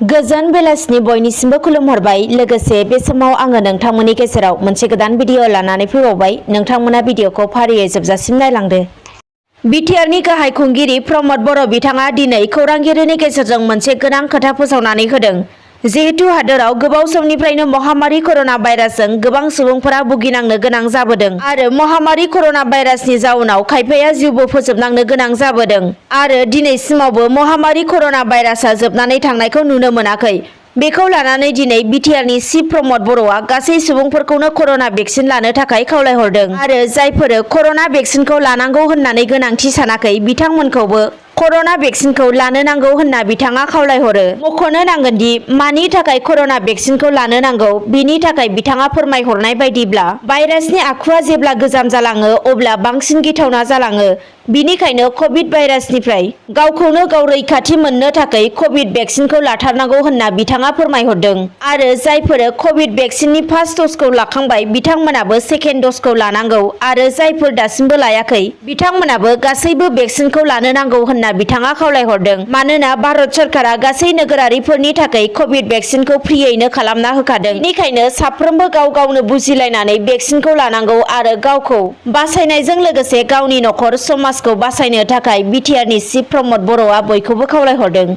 गोजोन बेलासिनि बयनिसिमबो खुलुमहरबाय। लोगोसे बे समाव आङो नोंथांमोननि गेजेराव मोनसे गोदान भिडिअ लानानै फैबावबाय। नोंथांमोना भिडिअखौ फारियै जोबजासिम नायलांदो। बिटिआरनि गाहाय खुंगिरि प्रमद बर' बिथाङा दिनै खौरांगिरिनि गेजेरजों मोनसे गोनां खोथा फोसावनानै होदों। जिहेतु हादोराव गोबाव समनिफ्रायनो महामारी कर'ना भाइरासजों गोबां सुबुंफोरा भुगिनांनो गोनां जाबोदों आरो महामारी कर'ना भाइरासनि जाउनाव खायफाया जिउबो फोजोबनांनो गोनां जाबोदों आरो दिनैसिमावबो महामारी कर'ना भाइरासआ जोबनानै थांनायखौ नुनो मोनाखै। बेखौ लानानै दिनै बिटिआरनि चिफ प्रमद बर'आ गासै सुबुंफोरखौनो कर'ना भेक्सिन लानो थाखाय खावलायहरदों आरो जायफोरो कर'ना भेक्सिनखौ लानांगौ होननानै गोनांथि सानाखै बिथांमोनखौबो कर'ना भेक्सिनखौ लानो नांगौ होनना बिथाङा खावलायहरो। मख'नो नांगोन दि मानि थाखाय कर'ना भेक्सिनखौ लानो नांगौ बेनि थाखाय बिथाङा फोरमायहरनाय बायदिब्ला भाइरासनि आखुआ जेब्ला गोजाम जालाङो अब्ला बांसिन गिथावना जालाङो। बिनिखायनो कभिड भाइरासनिफ्राय गावखौनो गाव रैखाथि मोननो थाखाय कभिड भेक्सिनखौ लाथारनांगौ होनना बिथाङा फोरमायहरदों आरो जायफोरो कभिड भेक्सिननि फार्स्ट द'जखौ लाखांबाय बिथांमोनाबो सेकेन्ड द'जखौ लानांगौ आरो जायफोर दासिमबो लायाखै बिथांमोनाबो गासैबो भेक्सिनखौ लानो नांगौ होनना बिथाङा खावलायहरदों। मानोना भारत सरकारा गासै नोगोरारिफोरनि थाखाय कभिड भेक्सिनखौ फ्रियैनो खालामना होखादों। बेनिखायनो साफ्रोमबो गाव गावनो बुजिलायनानै भेक्सिनखौ लानांगौ आरो गावखौ बासायनायजों लोगोसे गावनि न'खर समाजखौ बासायनो थाखाय बिटिआरनि चिफ प्रमद बर'आ बयखौबो खावलायहरदों।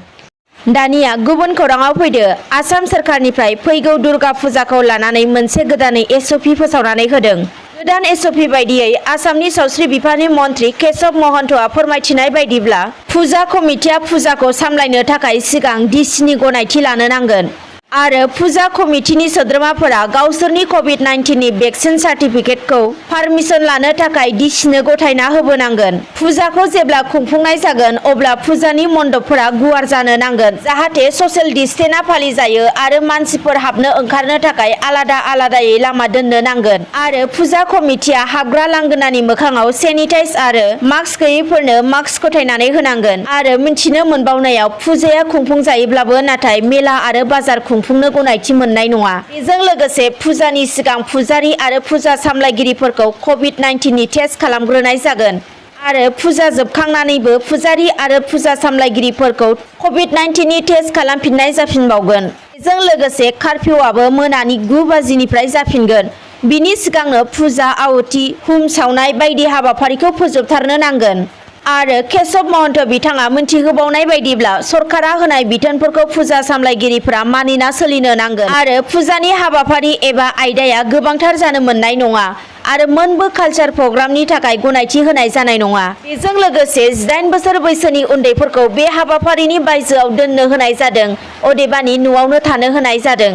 दानिया गुबुन खौराङाव फैदो। आसाम सोरखारनिफ्राय फैगौ दुर्गा फुजाखौ लानानै मोनसे गोदानै SOP फोसावनानै होदों। गोदान SOP बायदियै आसामनि सावस्रि बिफाननि मन्थ्रि केशव महन्तआ फोरमायथिनाय बायदिब्ला फुजा कमिटिया फुजाखौ सामलायनो थाखाय सिगां DCनि गनायथि लानो नांगोन आरो फुजा कमिटिनि सोद्रोमाफोरा गावसोरनि कभिड-19नि भेक्सिन सार्टिफिकेटखौ पारमिसन लानो थाखाय DCनो गथायना होबोनांगोन। फुजाखौ जेब्ला खुंफुंनाय जागोन अब्ला फुजानि मण्डपफोरा गुवार जानो नांगोन जाहाथे ससियेल डिस्टेन्सआ फालिजायो आरो मानसिफोर हाबनो ओंखारनो थाखाय आलादा आलादायै लामा दोननो नांगोन आरो फुजा कमिटिया हाबग्रा लांगोनानि मोखाङाव सेनिटाइज आरो मास्क गैयैफोरनो मास्क गथायनानै होनांगोन आरो मिन्थिनो मोनबावनायाव फुजाया खुंफुंजायोब्लाबो नाथाय मेला आरो बाजार खुंफुंनो गनायथि मोननाय नङा। बेजों लोगोसे फुजानि सिगां फुजारि आरो फुजा सामलायगिरिफोरखौ कभिड-19नि टेस्ट खालामग्रोनाय जागोन आरो फुजा जोबखांनानैबो फुजारि आरो फुजा सामलायगिरिफोरखौ कभिड-19नि टेस्ट खालामफिननाय जाफिनबावगोन। बेजों लोगोसे कार्फिउआबो मोनानि 9 बाजिनिफ्राय जाफिनगोन। बिनि सिगांनो फुजा आहुति हुम सावनाय बायदि हाबाफारिखौ फोजोबथारनो नांगोन आरो केशव महन्त बिथाङा मिन्थिहोबावनाय बायदिब्ला सरकारा होनाय बिथोनफोरखौ फुजा सामलायगिरिफोरा मानिना सोलिनो नांगोन आरो फुजानि हाबाफारि एबा आयदाया गोबांथार जानो मोननाय नङा आरो मोनबो कालचार प्रग्रामनि थाखाय गनायथि होनाय जानाय नङा। बेजों लोगोसे 18 बोसोर बैसोनि उन्दैफोरखौ बे हाबाफारिनि बायजोआव दोननो होनाय जादों, अदेबानि न'आवनो थानो होनाय जादों।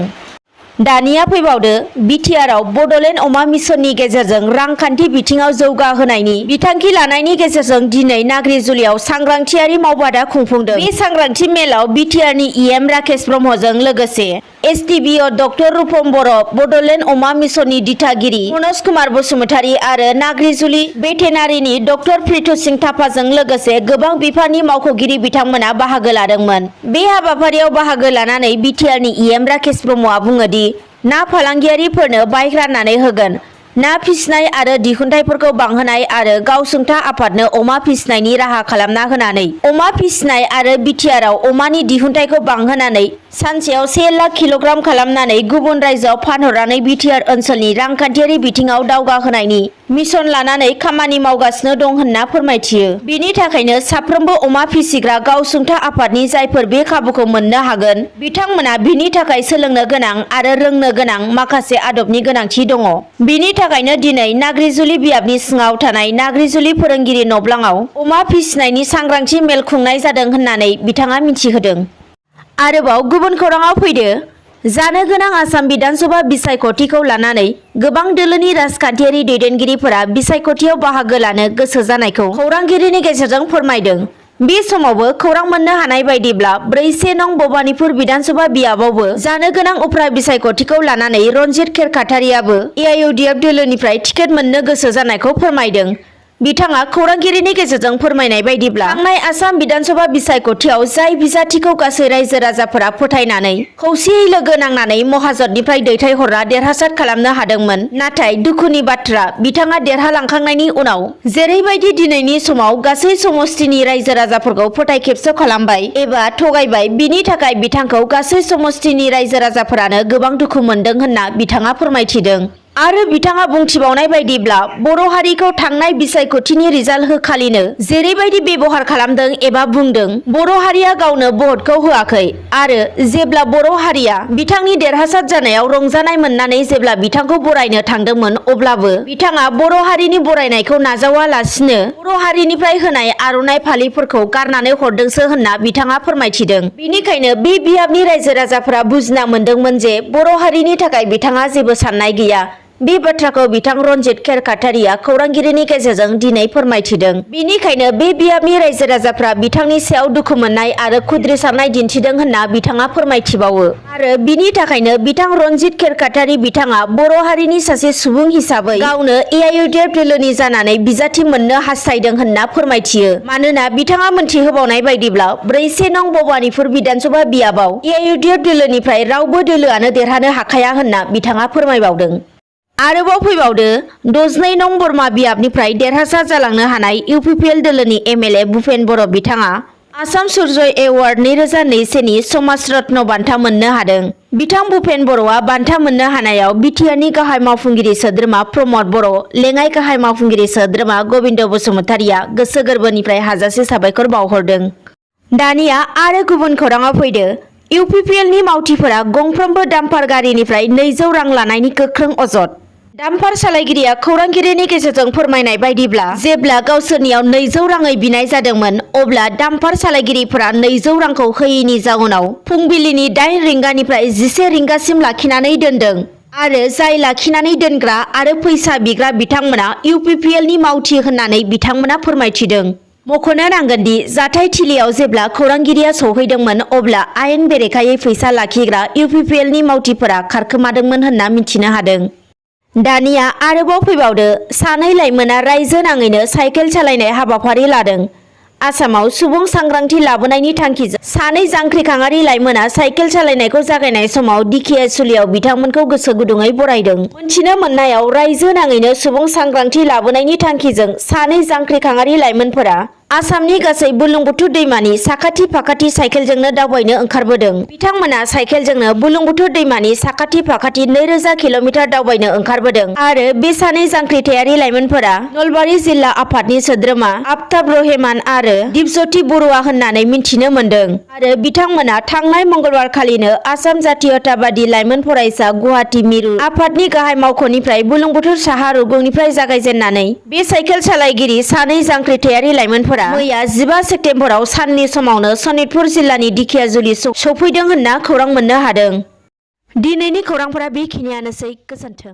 दानिया फैबावदो बिटिआरआव बड'लेण्ड अमा मिसननि गेजेरजों रांखान्थि बिथिङाव जौगाहोनायनि बिथांखि लानायनि गेजेरजों दिनै नाग्रिजुलियाव सांग्रांथियारि मावबादा खुंफुंदों। बे सांग्रांथि मेलाव बिटिआरनि EM राकेश ब्रह्मजों लोगोसे SDBO डक्टर रुपम बर', बड'लेण्ड अमा मिसननि दिथागिरि मनज कुमार बसुमतारी आरो नाग्रिजुलि भेटेनारिनि डक्टर प्रितु सिंह थापाजों लोगोसे गोबां बिफाननि मावख'गिरि बिथांमोना बाहागो लादोंमोन। बे हाबाफारियाव बाहागो लानानै बिटिआरनि EM राकेश ब्रह्मआ बुङो दि ना फालांगियारिफोरनो बाइक राननानै होगोन, ना फिसिनाय आरो दिहुनथाइफोरखौ बांहोनाय आरो गावसुंथा आफादनो अमा फिसिनायनि राहा खालामना होनानै अमा फिसिनाय आरो बिटिआरआव अमानि दिहुनथाइखौ बांहोनानै सानसेयाव 1 लाख किल'ग्राम खालामनानै गुबुन रायजोआव फानहरनानै बिटिआर ओनसोलनि रांखान्थियारि बिथिङाव दावगाहोनायनि मिशन लानानै खामानि मावगासिनो दं होनना फोरमायथियो। बिनि थाखायनो साफ्रोमबो अमा फिसिग्रा गावसुंथा आफादनि जायफोर बे खाबुखौ मोननो हागोन बिथांमोना बिनि थाखाय सोलोंनो गोनां आरो रोंनो गोनां माखासे आदबनि गोनांथि दङ। बिनि थाखायनो दिनै नाग्रिजुलि बियाबनि सिङाव थानाय नाग्रिजुलि फोरोंगिरि नब्लाङाव अमा फिसिनायनि सांग्रांथि मेल खुंनाय जादों होननानै बिथाङा मिथिहोदों। आरोबाव गुबुन खौराङाव फैदो। जानो गोनां आसाम बिधानसभा बिसायख'थिखौ लानानै गोबां दोलोनि राजखान्थियारि दैदेनगिरिफोरा बिसायख'थियाव बाहागो लानो गोसो जानायखौ खौरांगिरिनि गेजेरजों फोरमायदों। बे समावबो खौरां मोननो हानाय बायदिब्ला 4 नं भबानिपुर बिधानसभा बियाबावबो जानो गोनां उफ्रा बिसायख'थिखौ लानानै रनजित खेरखातारियाबो AIUDF दोलोनिफ्राय टिकेट मोननो गोसो जानायखौ फोरमायदों। बिथाङा खौरांगिरिनि गेजेरजों फोरमायनाय बायदिब्ला थांनाय आसाम बिधानसभा बिसायख'थियाव जाय बिजाथिखौ गासै रायजो राजाफोरा फोथायनानै खौसेयै लोगो नांनानै महाजननिफ्राय दैथायहरना देरहासार खालामनो हादोंमोन, नाथाय दुखुनि बाथ्रा बिथाङा देरहालांखांनायनि उनाव जेरैबायदि दिनैनि समाव गासै समष्टिनि रायजो राजाफोरखौ फोथायखेबस खालामबाय एबा थगायबाय, बिनि थाखाय बिथांखौ गासै समष्टिनि रायजो राजाफोरानो गोबां दुखु मोनदों होनना बिथाङा फोरमायथिदों। आरो बिथाङा बुंथिबावनाय बायदिब्ला बर' हारिखौ थांनाय बिसायख'थिनि रिजाल्ट होखालिनो जेरैबायदि बेबहार खालामदों एबा बुंदों, बर' हारिया गावनो भटखौ होआखै आरो जेब्ला बर' हारिया बिथांनि देरहासार जानायाव रंजानाय मोननानै जेब्ला बिथांखौ बरायनो थांदोंमोन, अब्लाबो बिथाङा बर' हारिनि बरायनायखौ नाजावालासिनो बर' हारिनिफ्राय होनाय आर'नाइ फालिफोरखौ गारनानै हरदोंसो होनना बिथाङा फोरमायथिदों। बेनिखायनो बे बियाबनि रायजो राजाफोरा बुजिना मोनदोंमोन जे बर' हारिनि थाखाय बिथाङा जेबो साननाय गैया। बे बाथ्राखौ बिथां रनजित खेरखातारिया खौरांगिरिनि गेजेरजों दिनै फोरमायथिदों। बेनिखायनो बे बियाबनि रायजो राजाफ्रा बिथांनि सायाव दुखु मोननाय आरो खुद्रिसारनाय दिन्थिदों होनना बिथाङा फोरमायथिबावो। आरो बिनि थाखायनो बिथां रनजित खेरखातारि बिथाङा बर' हारिनि सासे सुबुं हिसाबै गावनो AIUDF दोलोनि जानानै बिजाथि मोननो हास्थायदों होनना फोरमायथियो। मानोना बिथाङा मोनथिहोबावनाय बायदिब्ला 4 नं भबानिपुर बिधानसभा बियाबाव AIUDF दोलोनिफ्राय रावबो दोलोआनो देरहानो हाखाया होनना बिथाङा फोरमायबावदों। आरोबाव फैबावदो 62 नं बोरमा बियाबनिफ्राय देरहासार जालांनो हानाय UPPL दोलोनि MLA भुपेन बर' बिथाङा आसाम सुर्जय एवार्ड 2002 नि समाज रत्न बान्था मोननो हादों। बिथां भुपेन बर'आ बान्था मोननो हानायाव बिटिआरनि गाहाय मावफुंगिरि सोद्रोमा प्रमद बर', लेङाइ गाहाय मावफुंगिरि सोद्रोमा गबिन्द बसुमतारिया गोसो गोरबोनिफ्राय हाजासे साबायखर बावहरदों। दानिया आरो गुबुन खौराङाव फैदो। UPPL नि मावथिफोरा गंफ्रोमबो डाम्पार गारिनिफ्राय 200 रां लानायनि गोख्रों अजद। डाम्पार सालायगिरिया खौरांगिरिनि गेजेरजों फोरमायनाय बायदिब्ला जेब्ला गावसोरनियाव 200 राङै बिनाय जादोंमोन, अब्ला डाम्पार सालायगिरिफोरा 200 रांखौ होयैनि जाउनाव फुंबिलिनि 8 रिंगानिफ्राय 11 रिंगासिम लाखिनानै दोनदों आरो जाय लाखिनानै दोनग्रा आरो फैसा बिग्रा बिथांमोना UPPL नि मावथि होननानै बिथांमोना फोरमायथिदों। मख'नो नांगोनदि जाथाय थिलियाव जेब्ला खौरांगिरिया सौहैदोंमोन, अब्ला आयेन बेरेखायै फैसा लाखिग्रा UPPL नि मावथिफोरा खारखोमादोंमोन होनना मिथिनो हादों। दानिया आरोबाव फैबावदो। सानै लाइमोना रायजो नाङैनो साइकेल सालायनाय हाबाफारि लादों। आसामाव सुबुं सांग्रांथि लाबोनायनि थांखिजों सानै जांख्रिखाङारि लाइमोना साइकेल सालायनायखौ जागायनाय समाव दिखियाजुलियाव बिथांमोनखौ गोसो गुदुङै बरायदों। मोनथिनो मोननायाव रायजो नाङैनो सुबुं सांग्रांथि लाबोनायनि थांखिजों सानै जांख्रिखाङारि लाइमोनफोरा आसामनि गासै बुरलुंबुथुर दैमानि साखाथि फाखाथि साइकेलजोंनो दावबायनो ओंखारबोदों। बिथांमोना साइकेलजोंनो बुरलुंबुथुर दैमानि साखाथि फाखाथि 2000 किल'मिटार दावबायनो ओंखारबोदों आरो बे सानै जांख्रिथायारि लाइमोनफोरा नलबारि जिल्ला आफादनि सोद्रोमा आफताब रहमान आरो दिपज्योति बरुवा होननानै मिन्थिनो मोन्दों। आरो बिथांमोना थांनाय मंगलबार खालिनो आसाम जातीयताबादी लाइमोन फरायसा गुवाहाटी मिरु आफादनि गाहाय मावख'निफ्राय बुरलुंबुथुर साहा रुगुंनिफ्राय जागायजेननानै बे साइकेल सालायगिरि सानै जांख्रिथायारि लाइमोनफोरा मैया 15 सेप्तेम्बराव साननि समावनो सनितपुर जिल्लानि दिखियाजुलि सौफैदों होनना खौरां मोननो हादों। दिनैनि खौरांफोरा बेखिनियानोसै। गोजोन्थों।